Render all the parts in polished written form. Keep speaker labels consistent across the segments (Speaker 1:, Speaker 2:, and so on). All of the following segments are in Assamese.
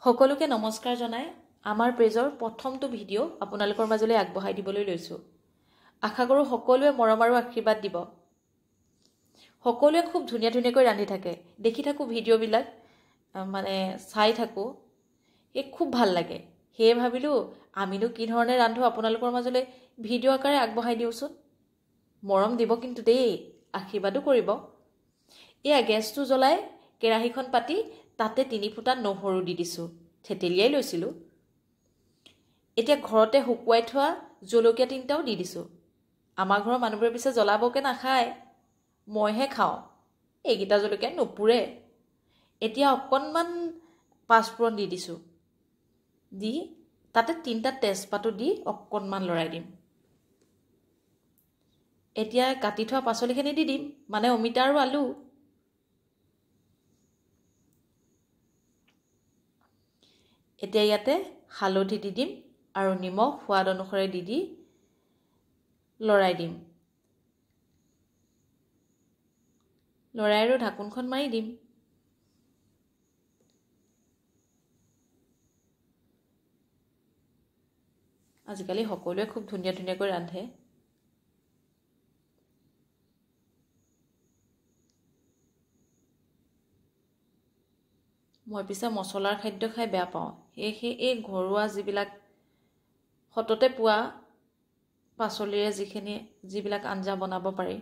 Speaker 1: সকলোকে নমস্কাৰ জনাই আমাৰ পেজৰ প্ৰথমটো ভিডিঅ' আপোনালোকৰ মাজলৈ আগবঢ়াই দিবলৈ লৈছোঁ। আশা কৰোঁ সকলোৱে মৰম আৰু আশীৰ্বাদ দিব। সকলোৱে খুব ধুনীয়া ধুনীয়াকৈ ৰান্ধি থাকে, দেখি থাকোঁ ভিডিঅ'বিলাক, চাই থাকোঁ, খুব ভাল লাগে। সেয়ে ভাবিলোঁ আমিনো কি ধৰণে ৰান্ধো আপোনালোকৰ মাজলৈ ভিডিঅ' আকাৰে আগবঢ়াই দিওঁচোন। মৰম দিব কিন্তু দেই, আশীৰ্বাদো কৰিব। এয়া গেছটো জ্বলাই কেৰাহীখন পাতি তাতে 3 ফুটা নহৰু দি দিছোঁ, থেতেলিয়াই লৈছিলোঁ। এতিয়া ঘৰতে শুকুৱাই থোৱা জলকীয়া 3টাও দি দিছোঁ। আমাৰ ঘৰৰ মানুহবোৰে পিছে জ্বলাবকে নাখায়, মইহে খাওঁ। এইকেইটা জলকীয়া নুপুৰে। এতিয়া অকণমান পাঁচফোৰণ দি দিছোঁ, দি তাতে 3টা তেজপাতো দি অকণমান লৰাই দিম। এতিয়া কাটি থোৱা পাচলিখিনি দি দিম, অমিতা আৰু আলু। এতিয়া ইয়াতে হালধি দি দিম আৰু নিমখ সোৱাদ অনুসাৰে দি লৰাই দিম। লৰাই আৰু ঢাকোনখন মাৰি দিম। আজিকালি সকলোৱে খুব ধুনীয়া ধুনীয়াকৈ ৰান্ধে। মই পিছে মছলাৰ খাদ্য খাই বেয়া পাওঁ। সেয়েহে এই ঘৰুৱা যিবিলাক সততে পোৱা পাচলিৰে যিবিলাক আঞ্জা বনাব পাৰি,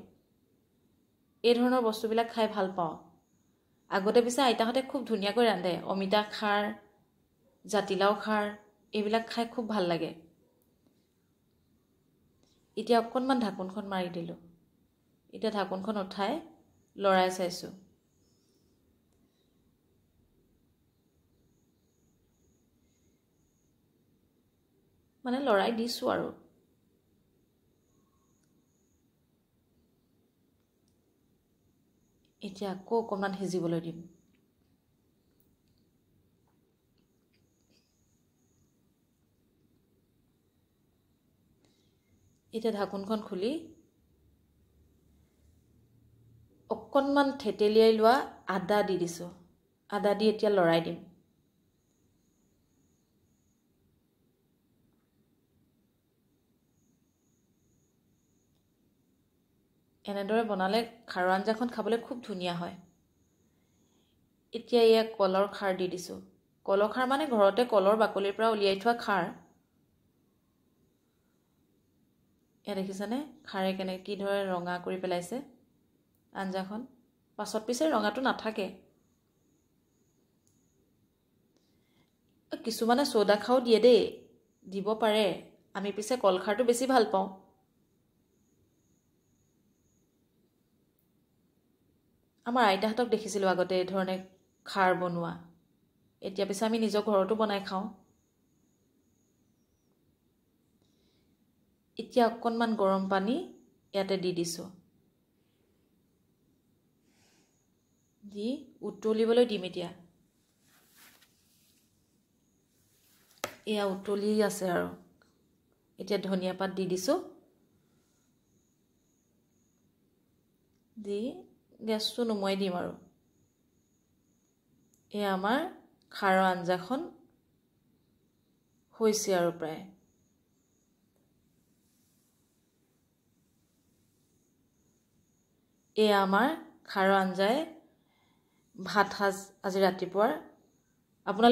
Speaker 1: এই ধৰণৰ বস্তুবিলাক খাই ভাল পাওঁ। আগতে পিছে আইতাহঁতে খুব ধুনীয়াকৈ ৰান্ধে। অমিতা খাৰ, জাতিলাও খাৰ, এইবিলাক খাই খুব ভাল লাগে। এতিয়া অকণমান ঢাকোনখন মাৰি দিলোঁ। এতিয়া ঢাকোনখন উঠাই লৰাই চাইছোঁ। লৰাই দিছোঁ আৰু। এতিয়া আকৌ অকণমান সিজিবলৈ দিম। এতিয়া ঢাকোনখন খুলি অকণমান থেতেলিয়াই লোৱা আদা দি দিছোঁ। আদা দি এতিয়া লৰাই দিম। এনেদৰে বনালে খাৰৰ আঞ্জাখন খাবলৈ খুব ধুনীয়া হয়। এতিয়া এয়া কলৰ খাৰ দি দিছোঁ। কলৰ খাৰ ঘৰতে কলৰ বাকলিৰ পৰা উলিয়াই থোৱা খাৰ। এয়া দেখিছেনে খাৰে কিদৰে ৰঙা কৰি পেলাইছে আঞ্জাখন। পাছত পিছে ৰঙাটো নাথাকে। কিছুমানে চ'দা খাৰো দিয়ে দেই, দিব পাৰে। আমি পিছে কল খাৰটো বেছি ভাল পাওঁ। আমাৰ আইতাহঁতক দেখিছিলোঁ আগতে এই ধৰণে খাৰ বনোৱা। এতিয়া পিছে আমি নিজৰ ঘৰতো বনাই খাওঁ। এতিয়া অকণমান গৰম পানী ইয়াতে দি দিছোঁ। দি উতলিবলৈ দিম এতিয়া। এয়া উতলি আছে আৰু। এতিয়া ধনিয়া পাত দি দিছোঁ। দি গেছটো নুমুৱাই দিম আৰু। এয়া আমাৰ খাৰৰ আঞ্জাখন হৈছে আৰু প্ৰায়। এয়া আমাৰ খাৰৰ আঞ্জাই ভাত সাজ আজি ৰাতিপুৱাৰ